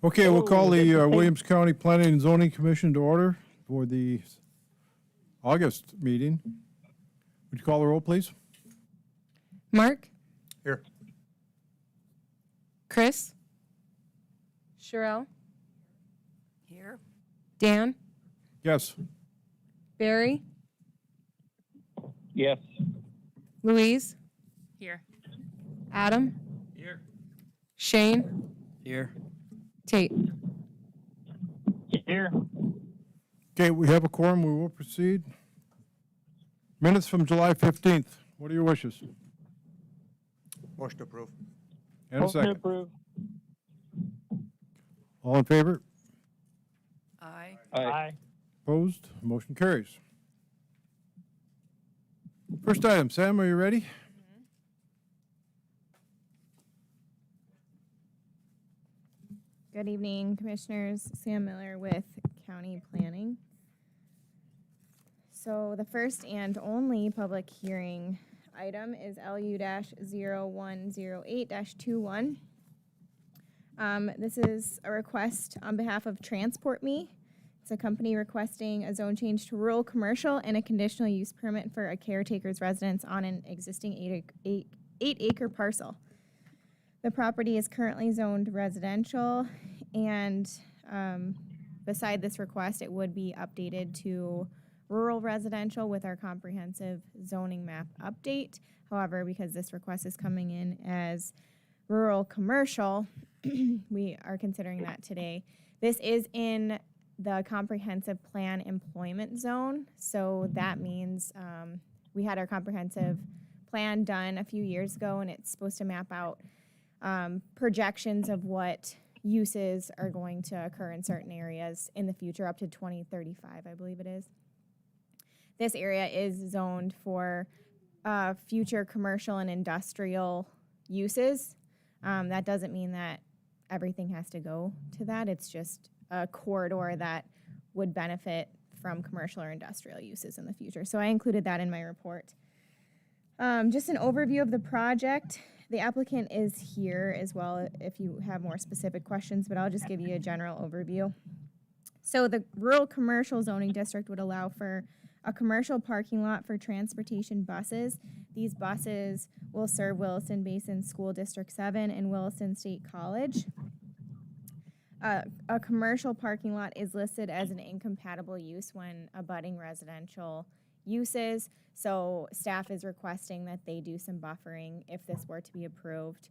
Okay, we'll call the Hello. Williams County Planning and Zoning Commission to order for the August meeting. Would you call the roll, please? Mark? Here. Chris? Sherelle? Here. Dan? Yes. Barry? Yes. Louise? Here. Adam? Here. Shane? Here. Tate? Here. Okay, we have a quorum. We will proceed. Minutes from July 15th. What are your wishes? Motion to approve. And a Motion second. approved. All in favor? Aye. Aye. Opposed? Motion carries. First item, Sam, are you ready? Good evening, Commissioners. Sam Miller with County Planning. So the first and only public hearing item is LU-0108-21. This is a request on behalf of Transport Me. It's a company requesting a zone change to rural commercial and a conditional use permit for a caretaker's residence on an existing eight acre parcel. The property is currently zoned residential, and beside this request, it would be updated to rural residential with our comprehensive zoning map update. However, because this request is coming in as rural commercial, we are considering that today. This is in the comprehensive plan employment zone, so that means we had our comprehensive plan done a few years ago, and it's supposed to map out projections of what uses are going to occur in certain areas in the future up to 2035, I believe it is. This area is zoned for future commercial and industrial uses. That doesn't mean that everything has to go to that. It's just a corridor that would benefit from commercial or industrial uses in the future. So I included that in my report. Just an overview of the project. The applicant is here as well if you have more specific questions, but I'll just give you a general overview. So the rural commercial zoning district would allow for a commercial parking lot for transportation buses. These buses will serve Williston Basin School District 7 and Williston State College. A commercial parking lot is listed as an incompatible use when abutting residential uses. So staff is requesting that they do some buffering if this were to be approved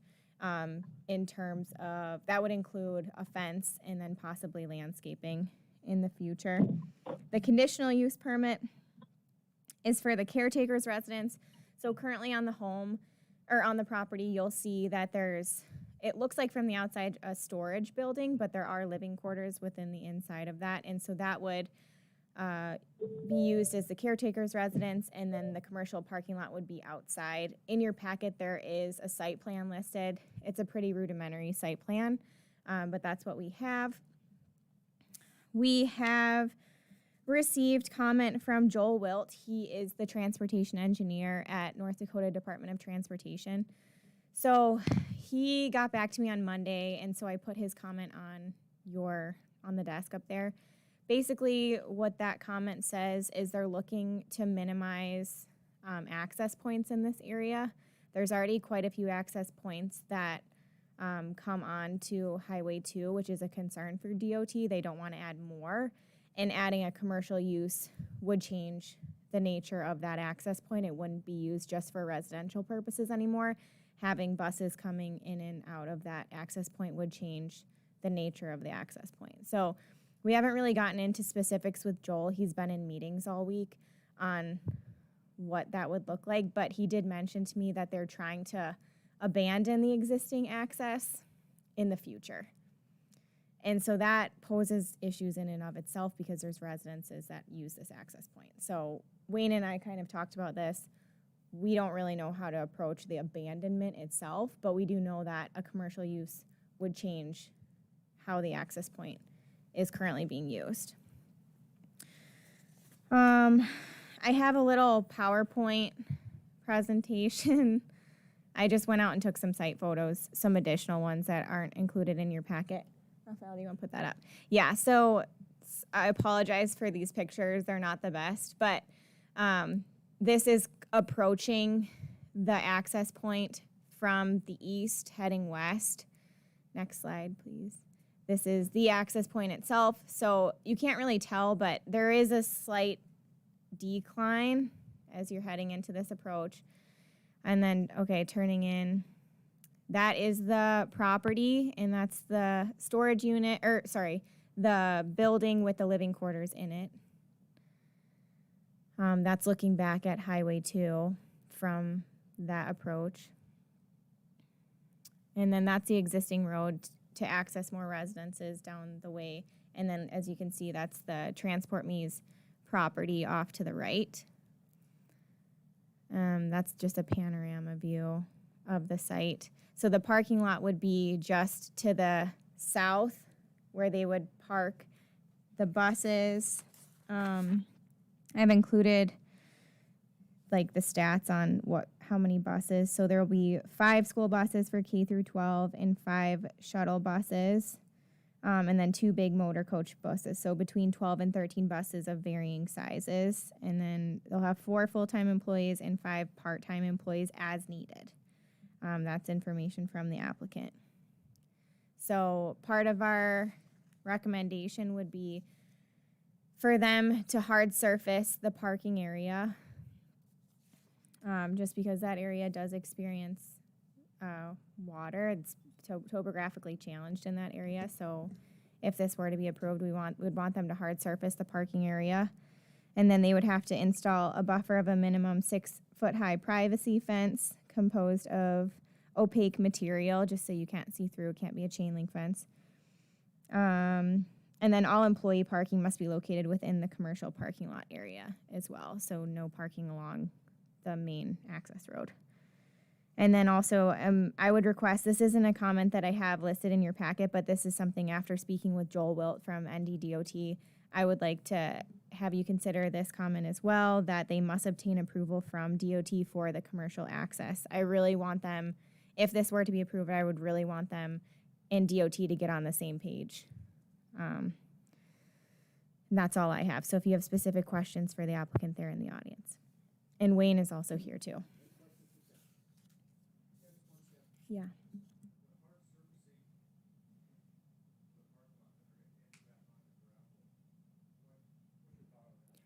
in terms of, that would include a fence and then possibly landscaping in the future. The conditional use permit is for the caretaker's residence. So currently on the home or on the property, you'll see that it looks like from the outside a storage building, but there are living quarters within the inside of that. And so that would be used as the caretaker's residence, and then the commercial parking lot would be outside. In your packet, there is a site plan listed. It's a pretty rudimentary site plan, but that's what we have. We have received comment from Joel Wilt. He is the transportation engineer at North Dakota Department of Transportation. So he got back to me on Monday, and so I put his comment on the desk up there. Basically, what that comment says is they're looking to minimize access points in this area. There's already quite a few access points that come on to Highway 2, which is a concern for DOT. They don't want to add more, and adding a commercial use would change the nature of that access point. It wouldn't be used just for residential purposes anymore. Having buses coming in and out of that access point would change the nature of the access point. So we haven't really gotten into specifics with Joel. He's been in meetings all week on what that would look like, but he did mention to me that they're trying to abandon the existing access in the future. And so that poses issues in and of itself because there's residences that use this access point. So Wayne and I kind of talked about this. We don't really know how to approach the abandonment itself, but we do know that a commercial use would change how the access point is currently being used. I have a little PowerPoint presentation. I just went out and took some site photos, some additional ones that aren't included in your packet. Raphael, do you want to put that up? Yeah, so I apologize for these pictures. They're not the best, but this is approaching the access point from the east heading west. Next slide, please. This is the access point itself. So you can't really tell, but there is a slight decline as you're heading into this approach. And then, okay, turning in. That is the property, and that's the storage unit, or sorry, the building with the living quarters in it. That's looking back at Highway 2 from that approach. And then that's the existing road to access more residences down the way. And then, as you can see, that's the Transport Me's property off to the right. That's just a panorama view of the site. So the parking lot would be just to the south where they would park the buses. I've included like the stats on how many buses. So there will be 5 school buses for K through 12 and 5 shuttle buses, and then 2 big motor coach buses. So between 12 and 13 buses of varying sizes. And then they'll have 4 full-time employees and 5 part-time employees as needed. That's information from the applicant. So part of our recommendation would be for them to hard surface the parking area, just because that area does experience water. It's topographically challenged in that area. So if this were to be approved, we'd want them to hard surface the parking area. And then they would have to install a buffer of a minimum 6-foot-high privacy fence composed of opaque material, just so you can't see through. It can't be a chain link fence. And then all employee parking must be located within the commercial parking lot area as well. So no parking along the main access road. And then also, I would request, this isn't a comment that I have listed in your packet, but this is something after speaking with Joel Wilt from NDDOT, I would like to have you consider this comment as well, that they must obtain approval from DOT for the commercial access. I really want them, if this were to be approved, I would really want them and DOT to get on the same page. And that's all I have. So if you have specific questions for the applicant, they're in the audience. And Wayne is also here too. Yeah.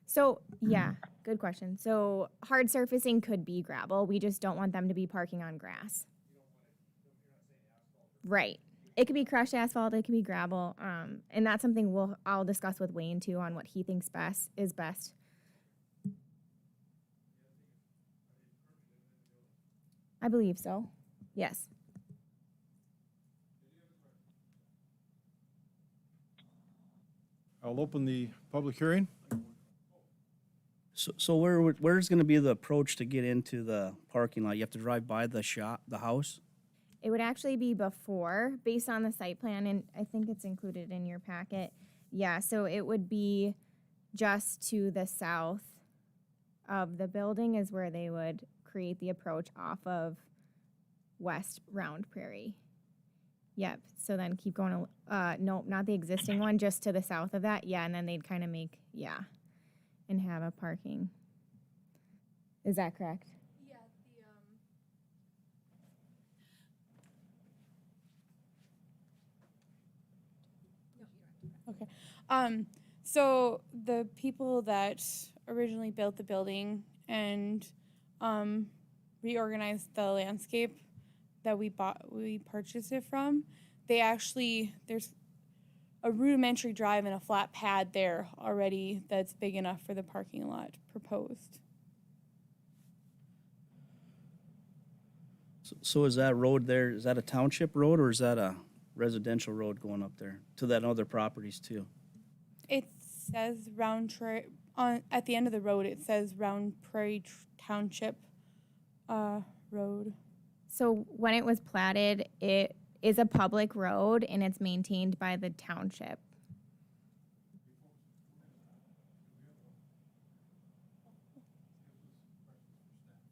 So, yeah, good question. So hard surfacing could be gravel. We just don't want them to be parking on grass. Right. It could be crushed asphalt, it could be gravel. And that's something I'll discuss with Wayne too on what he thinks is best. I believe so. Yes. I'll open the public hearing. So where's going to be the approach to get into the parking lot? You have to drive by the house? It would actually be before, based on the site plan, and I think it's included in your packet. Yeah, so it would be just to the south of the building is where they would create the approach off of West Round Prairie. Yep, so then keep going, no, not the existing one, just to the south of that. Yeah, and then they'd kind of make, and have a parking. Is that correct? Yeah, Okay. So the people that originally built the building and reorganized the landscape that we purchased it from, there's a rudimentary drive and a flat pad there already that's big enough for the parking lot proposed. So is that road there, is that a township road or is that a residential road going up there to that other properties too? It says at the end of the road, it says Round Prairie Township Road. So when it was platted, it is a public road and it's maintained by the township.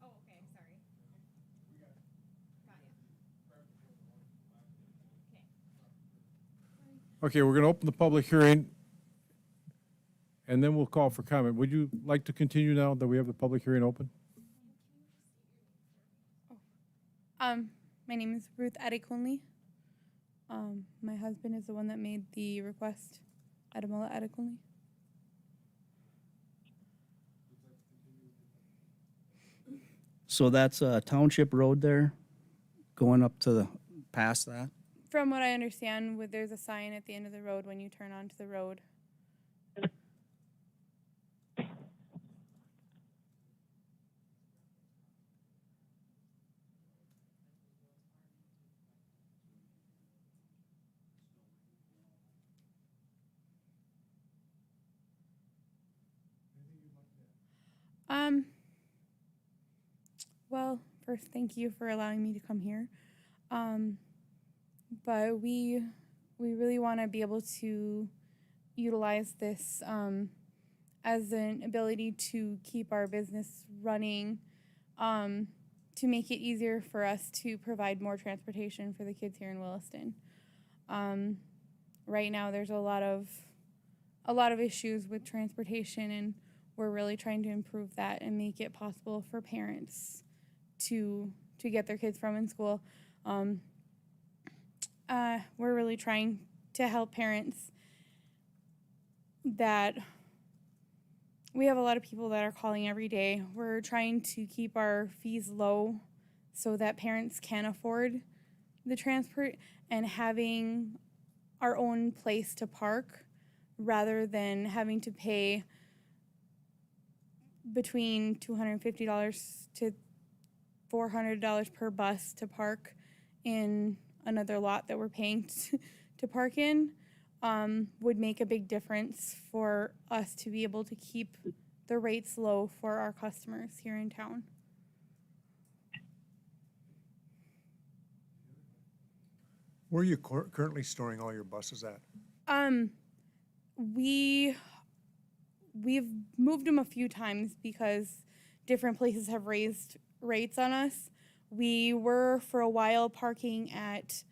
Oh, okay, sorry. Got you. Okay, we're going to open the public hearing, and then we'll call for comment. Would you like to continue now that we have the public hearing open? My name is Ruth Adekunle. My husband is the one that made the request, Adamola Adekunle. So that's a township road there, going up to the, past that? From what I understand, there's a sign at the end of the road when you turn onto the road. Well, first, thank you for allowing me to come here. But we really want to be able to utilize this as an ability to keep our business running, to make it easier for us to provide more transportation for the kids here in Williston. Right now, there's a lot of issues with transportation, and we're really trying to improve that and make it possible for parents to get their kids from in school. We're really trying to help parents that we have a lot of people that are calling every day. We're trying to keep our fees low so that parents can afford the transport, and having our own place to park rather than having to pay between $250 to $400 per bus to park in another lot that we're paying to park in, would make a big difference for us to be able to keep the rates low for our customers here in town. Where are you currently storing all your buses at? We've moved them a few times because different places have raised rates on us. We were for a while parking at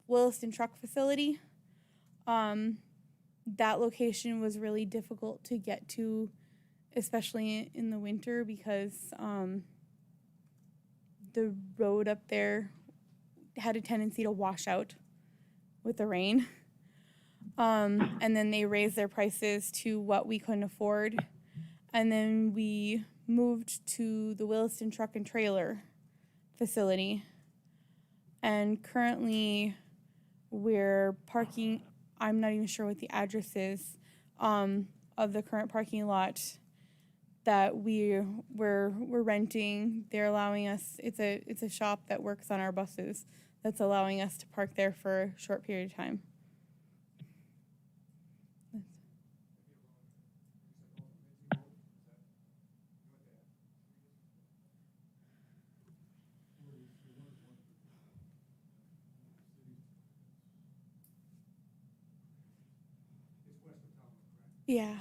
Williston Truck Facility. That location was really difficult to get to, especially in the winter, because the road up there had a tendency to wash out with the rain. And then they raised their prices to what we couldn't afford. And then we moved to the Williston Truck and Trailer facility. And currently we're parking, I'm not even sure what the address is, of the current parking lot that we're renting. They're allowing us, it's a shop that works on our buses that's allowing us to park there for a short period of time. Yeah.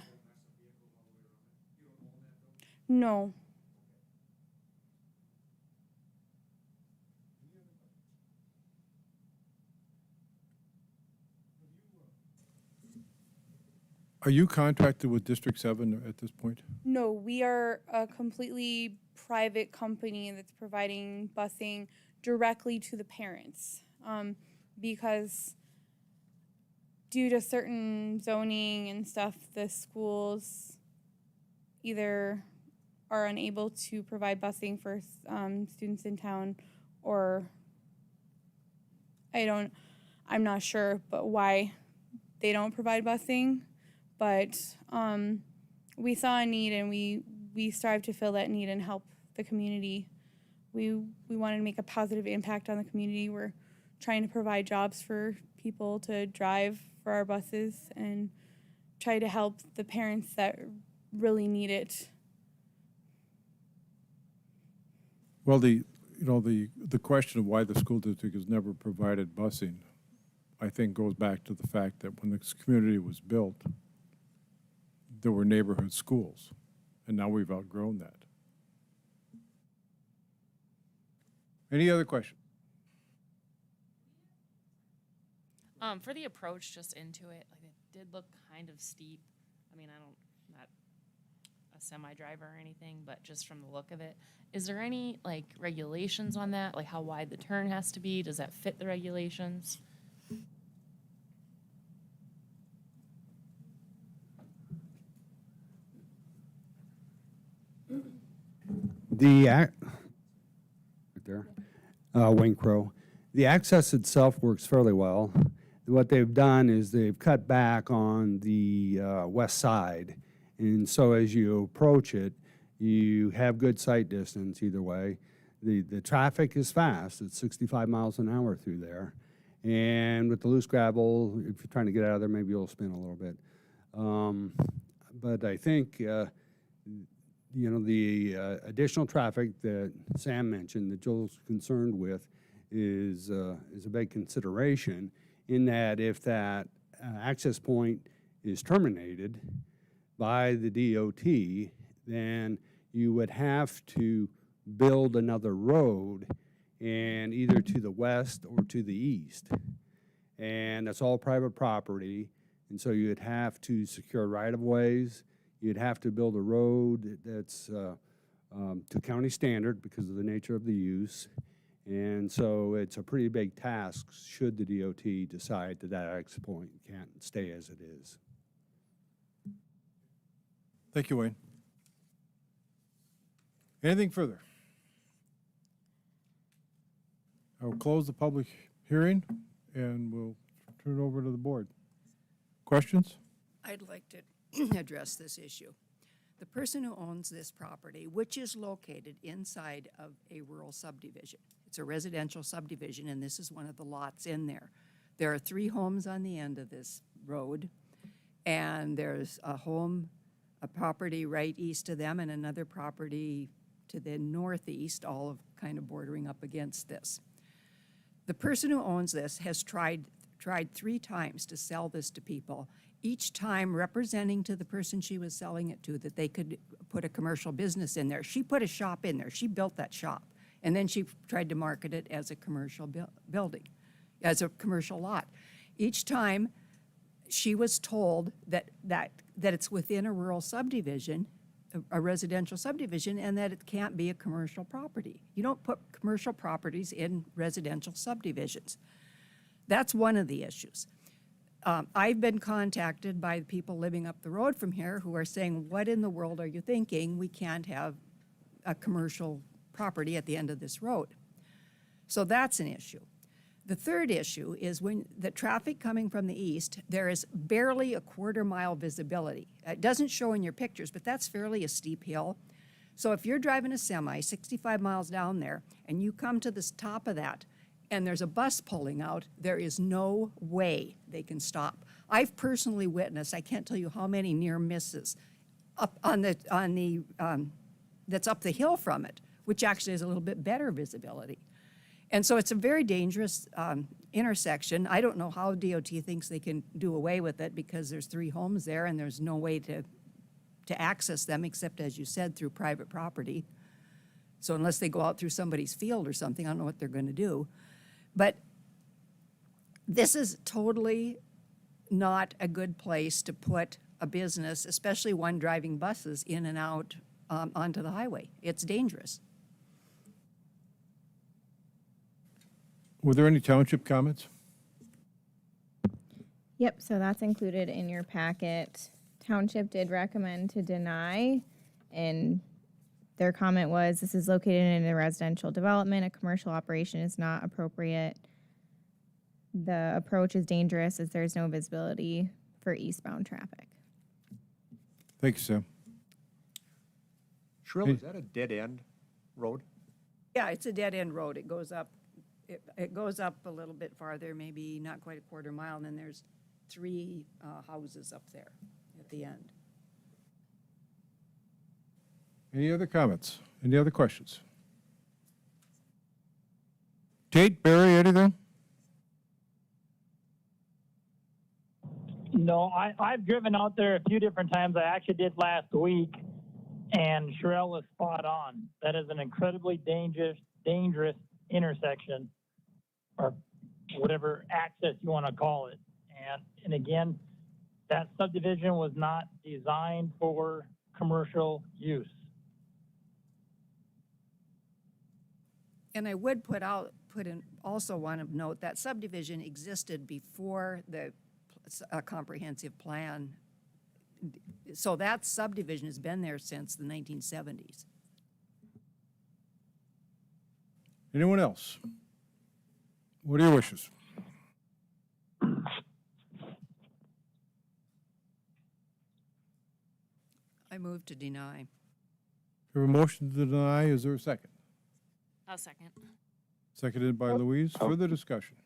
No. Are you contracted with District 7 at this point? No, we are a completely private company that's providing busing directly to the parents, because due to certain zoning and stuff, the schools either are unable to provide busing for students in town, or I'm not sure, but why they don't provide busing. But we saw a need, and we strive to fill that need and help the community. We wanted to make a positive impact on the community. We're trying to provide jobs for people to drive for our buses and try to help the parents that really need it. Well, the question of why the school district has never provided busing, I think, goes back to the fact that when this community was built, there were neighborhood schools, and now we've outgrown that. Any other questions? For the approach just into it, like it did look kind of steep. I mean, not a semi driver or anything, but just from the look of it. Is there any like regulations on that? Like how wide the turn has to be? Does that fit the regulations? Right there, Wayne Crow. The access itself works fairly well. What they've done is they've cut back on the west side, and so as you approach it, you have good sight distance either way. The traffic is fast; it's 65 miles an hour through there, and with the loose gravel, if you're trying to get out of there, maybe you'll spin a little bit. But I think. The additional traffic that Sam mentioned, that Joel's concerned with, is a big consideration in that if that access point is terminated by the DOT, then you would have to build another road, and either to the west or to the east. And that's all private property, and so you'd have to secure right-of-ways. You'd have to build a road that's to county standard because of the nature of the use. And so it's a pretty big task should the DOT decide that that access point can't stay as it is. Thank you, Wayne. Anything further? I will close the public hearing and we'll turn it over to the board. Questions? I'd like to address this issue. The person who owns this property, which is located inside of a rural subdivision, it's a residential subdivision, and this is one of the lots in there. There are 3 homes on the end of this road, and there's a property right east of them, and another property to the northeast, all of kind of bordering up against this. The person who owns this has tried 3 times to sell this to people, each time representing to the person she was selling it to that they could put a commercial business in there. She put a shop in there. She built that shop. And then she tried to market it as a commercial building, as a commercial lot. Each time she was told that it's within a rural subdivision, a residential subdivision, and that it can't be a commercial property. You don't put commercial properties in residential subdivisions. That's one of the issues. I've been contacted by people living up the road from here who are saying, what in the world are you thinking? We can't have a commercial property at the end of this road. So that's an issue. The third issue is when the traffic coming from the east, there is barely a quarter-mile visibility. It doesn't show in your pictures, but that's fairly a steep hill. So if you're driving a semi 65 miles down there and you come to the top of that, and there's a bus pulling out, there is no way they can stop. I've personally witnessed, I can't tell you how many near misses up that's up the hill from it, which actually has a little bit better visibility. And so it's a very dangerous intersection. I don't know how DOT thinks they can do away with it because there's 3 homes there and there's no way to access them except, as you said, through private property. So unless they go out through somebody's field or something, I don't know what they're going to do. But this is totally not a good place to put a business, especially one driving buses in and out onto the highway. It's dangerous. Were there any township comments? Yep, so that's included in your packet. Township did recommend to deny, and their comment was, this is located in a residential development. A commercial operation is not appropriate. The approach is dangerous as there's no visibility for eastbound traffic. Thank you, Sam. Shrill, is that a dead-end road? Yeah, it's a dead-end road. It goes up. It goes up a little bit farther, maybe not quite a quarter mile, and then there's 3 houses up there at the end. Any other comments? Any other questions? Tate, Barry, anything? No, I've driven out there a few different times. I actually did last week, and Sherelle was spot on. That is an incredibly dangerous intersection or whatever access you want to call it. And again, that subdivision was not designed for commercial use. And I would also want to note that subdivision existed before the comprehensive plan. So that subdivision has been there since the 1970s. Anyone else? What are your wishes? I move to deny. We have a motion to deny. Is there a second? I'll second. Seconded by Louise. Further discussion.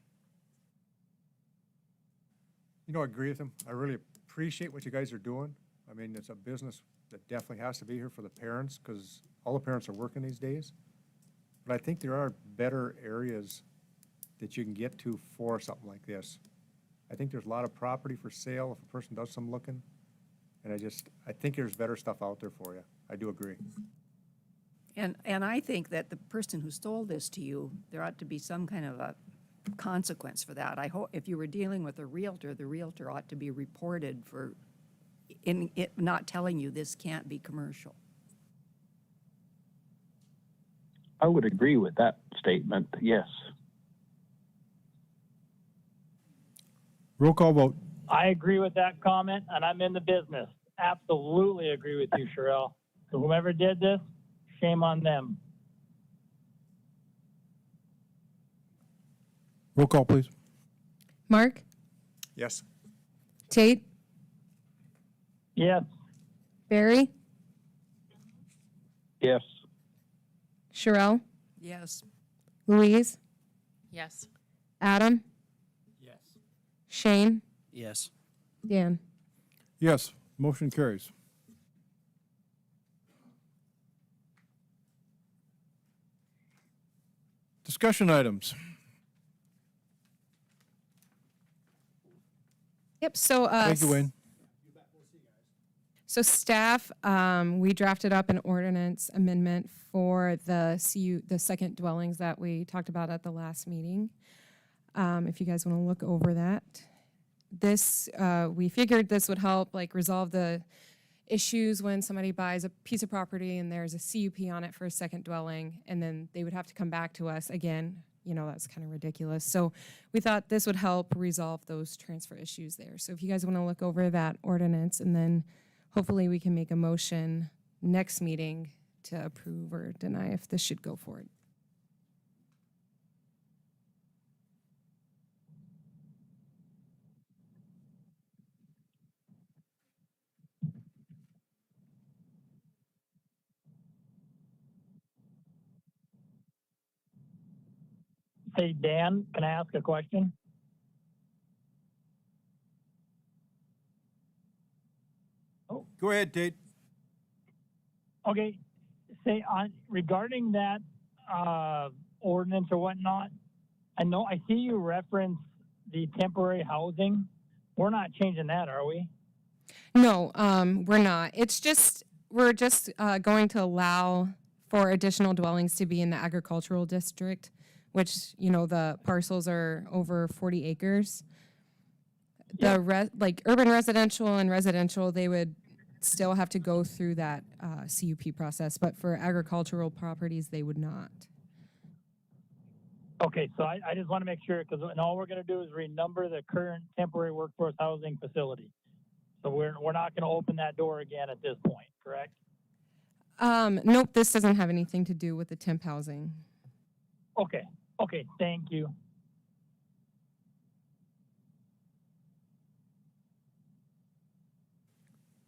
You know, I agree with him. I really appreciate what you guys are doing. I mean, it's a business that definitely has to be here for the parents, because all the parents are working these days. But I think there are better areas that you can get to for something like this. I think there's a lot of property for sale if a person does some looking. And I think there's better stuff out there for you. I do agree. And I think that the person who stole this to you, there ought to be some kind of a consequence for that. I hope if you were dealing with a realtor, the realtor ought to be reported for in it not telling you this can't be commercial. I would agree with that statement, yes. Roll call vote. I agree with that comment, and I'm in the business. Absolutely agree with you, Sherelle. So whoever did this, shame on them. Roll call, please. Mark, Yes. Tate, Yes. Barry, Yes. Sherelle, Yes. Louise, Yes. Adam, Yes. Shane, Yes. Dan. Yes, motion carries. Discussion items. Yep, so, Thank you, Wayne. So staff, we drafted up an ordinance amendment for the second dwellings that we talked about at the last meeting. If you guys want to look over that. This, we figured this would help like resolve the issues when somebody buys a piece of property and there's a CUP on it for a second dwelling, and then they would have to come back to us again. You know, that's kind of ridiculous. So we thought this would help resolve those transfer issues there. So if you guys want to look over that ordinance, and then hopefully we can make a motion next meeting to approve or deny if this should go forward. Hey, Dan, can I ask a question? Go ahead, Tate. Okay, say on regarding that ordinance or whatnot, I see you reference the temporary housing. We're not changing that, are we? No, we're not. We're just going to allow for additional dwellings to be in the agricultural district, which, you know, the parcels are over 40 acres. Like urban residential and residential, they would still have to go through that CUP process, but for agricultural properties, they would not. Okay, so I just want to make sure, because all we're going to do is renumber the current temporary workforce housing facility. So we're not going to open that door again at this point, correct? Nope, this doesn't have anything to do with the temp housing. Okay, thank you.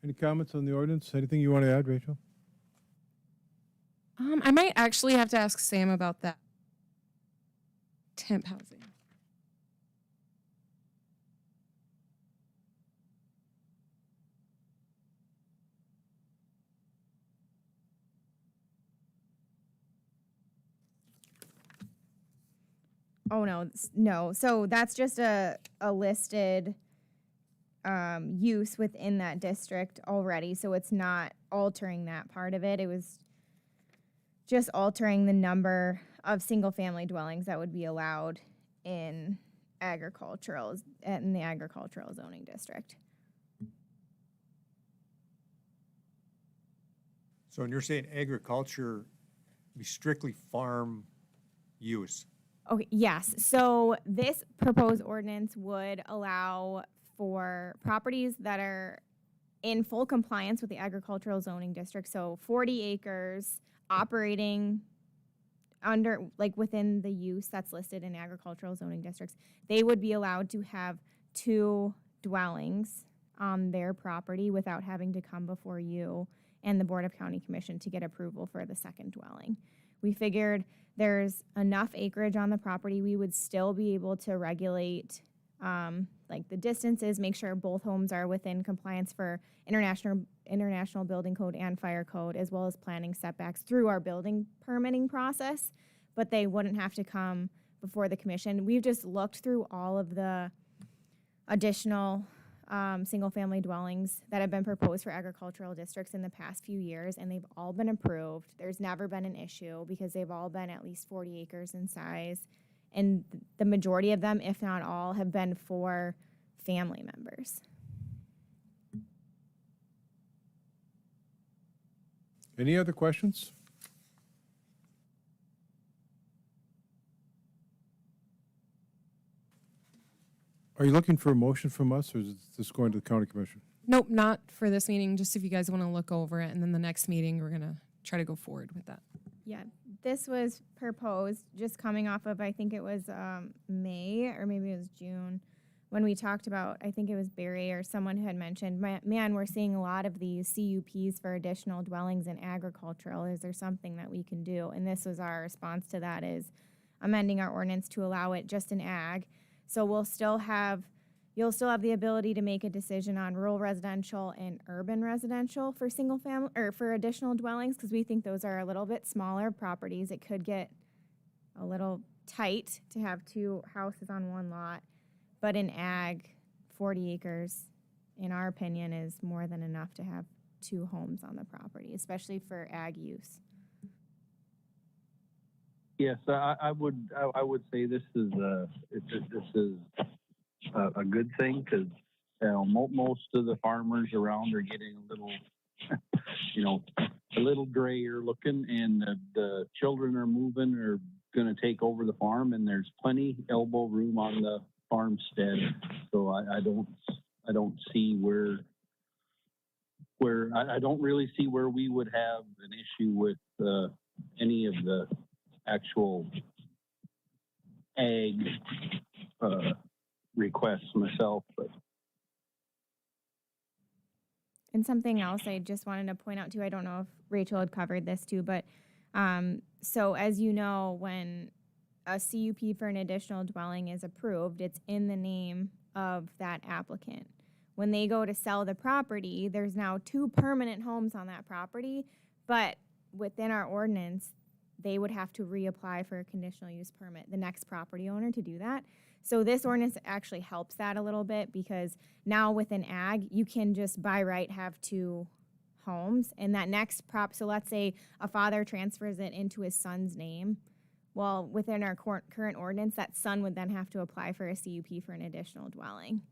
Any comments on the ordinance? Anything you want to add, Rachel? I might actually have to ask Sam about that temp housing. Oh, no. So that's just a listed use within that district already. So it's not altering that part of it. It was just altering the number of single-family dwellings that would be allowed in agricultural, in the agricultural zoning district. So when you're saying agriculture, be strictly farm use. Okay, yes. So this proposed ordinance would allow for properties that are in full compliance with the agricultural zoning district. So 40 acres operating under, like within the use that's listed in agricultural zoning districts. They would be allowed to have 2 dwellings on their property without having to come before you and the Board of County Commission to get approval for the second dwelling. We figured there's enough acreage on the property, we would still be able to regulate like the distances, make sure both homes are within compliance for international building code and fire code, as well as planning setbacks through our building permitting process, but they wouldn't have to come before the commission. We've just looked through all of the additional single-family dwellings that have been proposed for agricultural districts in the past few years, and they've all been approved. There's never been an issue because they've all been at least 40 acres in size, and the majority of them, if not all, have been for family members. Any other questions? Are you looking for a motion from us, or is this going to the county commission? Nope, not for this meeting, just if you guys want to look over it, and then the next meeting, we're going to try to go forward with that. Yeah, this was proposed just coming off of, I think it was May or maybe it was June, when we talked about, I think it was Barry or someone who had mentioned, man, we're seeing a lot of these CUPs for additional dwellings in agricultural. Is there something that we can do? And this was our response to that, is amending our ordinance to allow it just in ag. So you'll still have the ability to make a decision on rural residential and urban residential for single family or for additional dwellings, because we think those are a little bit smaller properties. It could get a little tight to have 2 houses on one lot, but in ag, 40 acres, in our opinion, is more than enough to have 2 homes on the property, especially for ag use. Yes, I would say this is a good thing, because most of the farmers around are getting a little, a little grayer looking, and the children are moving or going to take over the farm, and there's plenty elbow room on the farmstead. So I don't see where I don't really see where we would have an issue with any of the actual ag requests myself, but. And something else I just wanted to point out too, I don't know if Rachel had covered this too, but so as you know, when a CUP for an additional dwelling is approved, it's in the name of that applicant. When they go to sell the property, there's now 2 permanent homes on that property, but within our ordinance, they would have to reapply for a conditional use permit, the next property owner, to do that. So this ordinance actually helps that a little bit, because now within ag, you can just by right have 2 homes, and that next so let's say a father transfers it into his son's name. Well, within our current ordinance, that son would then have to apply for a CUP for an additional dwelling.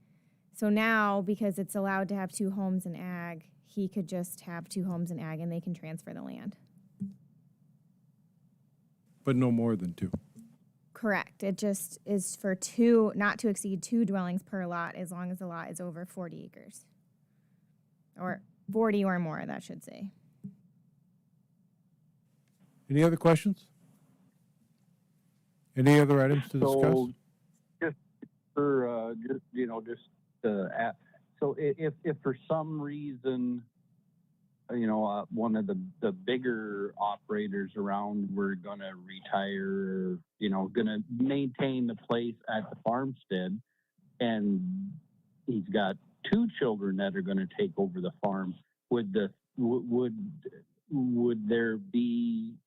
So now, because it's allowed to have 2 homes in ag, he could just have 2 homes in ag and they can transfer the land. But no more than 2. Correct. It just is for 2, not to exceed 2 dwellings per lot, as long as the lot is over 40 acres. Or 40 or more, that should say. Any other questions? Any other items to discuss? So, just for so if for some reason, one of the bigger operators around were gonna retire, gonna maintain the place at the farmstead, and he's got 2 children that are gonna take over the farm, would there be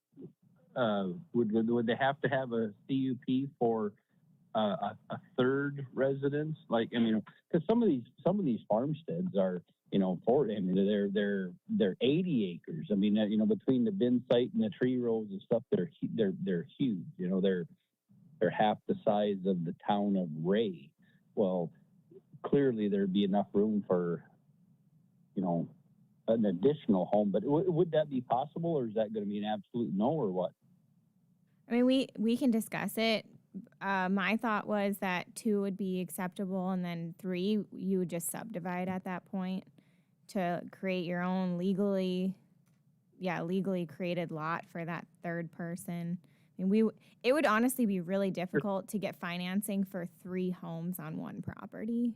would they have to have a CUP for a 3rd residence? Like, because some of these farmsteads are, they're 80 acres. Between the bin site and the tree rows and stuff, they're huge. they're half the size of the town of Ray. Well, clearly there'd be enough room for, you know, an additional home, but would that be possible, or is that going to be an absolute no, or what? I mean, we can discuss it. My thought was that 2 would be acceptable, and then 3, you would just subdivide at that point to create your own legally created lot for that third person. I mean, it would honestly be really difficult to get financing for 3 homes on one property.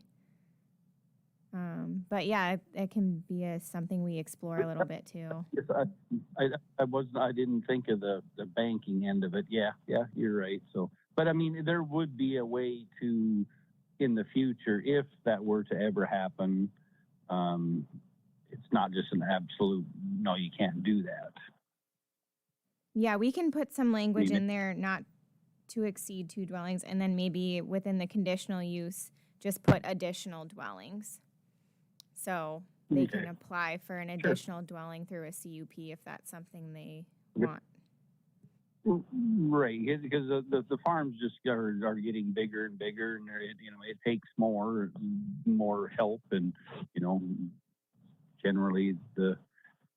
But yeah, it can be something we explore a little bit too. Yes, I didn't think of the banking end of it. Yeah, you're right. So, but I mean, there would be a way to, in the future, if that were to ever happen, it's not just an absolute, no, you can't do that. Yeah, we can put some language in there, not to exceed 2 dwellings, and then maybe within the conditional use, just put additional dwellings. So they can apply for an additional dwelling through a CUP if that's something they want. Right, because the farms just are getting bigger and bigger, and you know, it takes more help, and you know, generally the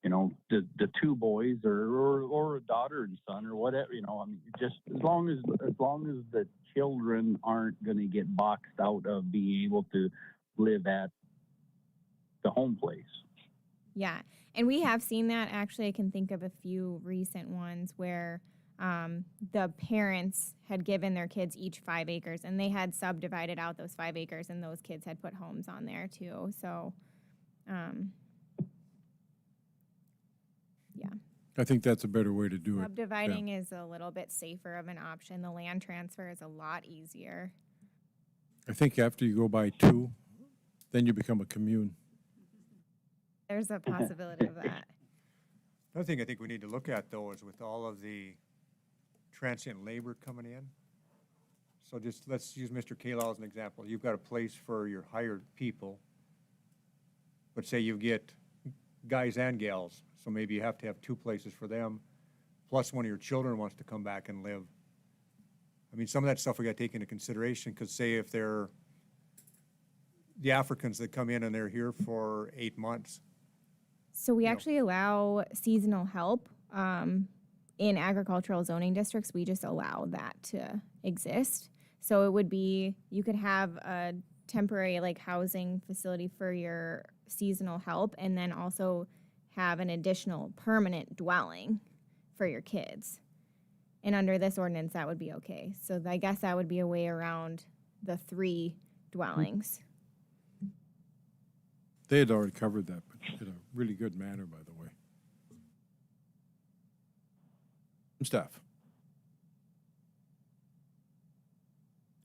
2 boys or a daughter and son or whatever, you know, I mean, just as long as the children aren't going to get boxed out of being able to live at the home place. Yeah, and we have seen that. Actually, I can think of a few recent ones where the parents had given their kids each 5 acres, and they had subdivided out those 5 acres, and those kids had put homes on there too. So, yeah. I think that's a better way to do it. Subdividing is a little bit safer of an option. The land transfer is a lot easier. I think after you go by 2, then you become a commune. There's a possibility of that. Another thing I think we need to look at, though, is with all of the transient labor coming in. So just let's use Mr. Kaylaw as an example. You've got a place for your hired people, but say you get guys and gals, so maybe you have to have 2 places for them, plus one of your children wants to come back and live. I mean, some of that stuff we got to take into consideration, because say if they're the Africans that come in and they're here for 8 months. So we actually allow seasonal help in agricultural zoning districts. We just allow that to exist. So it would be, you could have a temporary like housing facility for your seasonal help, and then also have an additional permanent dwelling for your kids. And under this ordinance, that would be okay. So I guess that would be a way around the 3 dwellings. They had already covered that, but in a really good manner, by the way. Staff.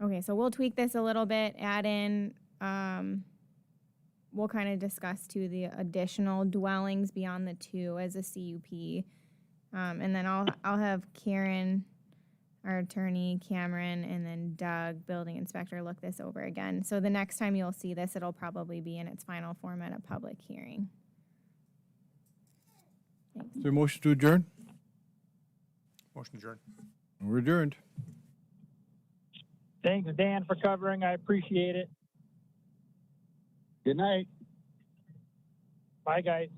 Okay, so we'll tweak this a little bit, add in, we'll kind of discuss too the additional dwellings beyond the 2 as a CUP. And then I'll have Karen, our attorney, Cameron, and then Doug, building inspector, look this over again. So the next time you'll see this, it'll probably be in its final form at a public hearing. Thanks. Is there a motion to adjourn? Motion adjourned. We're adjourned. Thanks, Dan, for covering. I appreciate it. Good night. Bye, guys.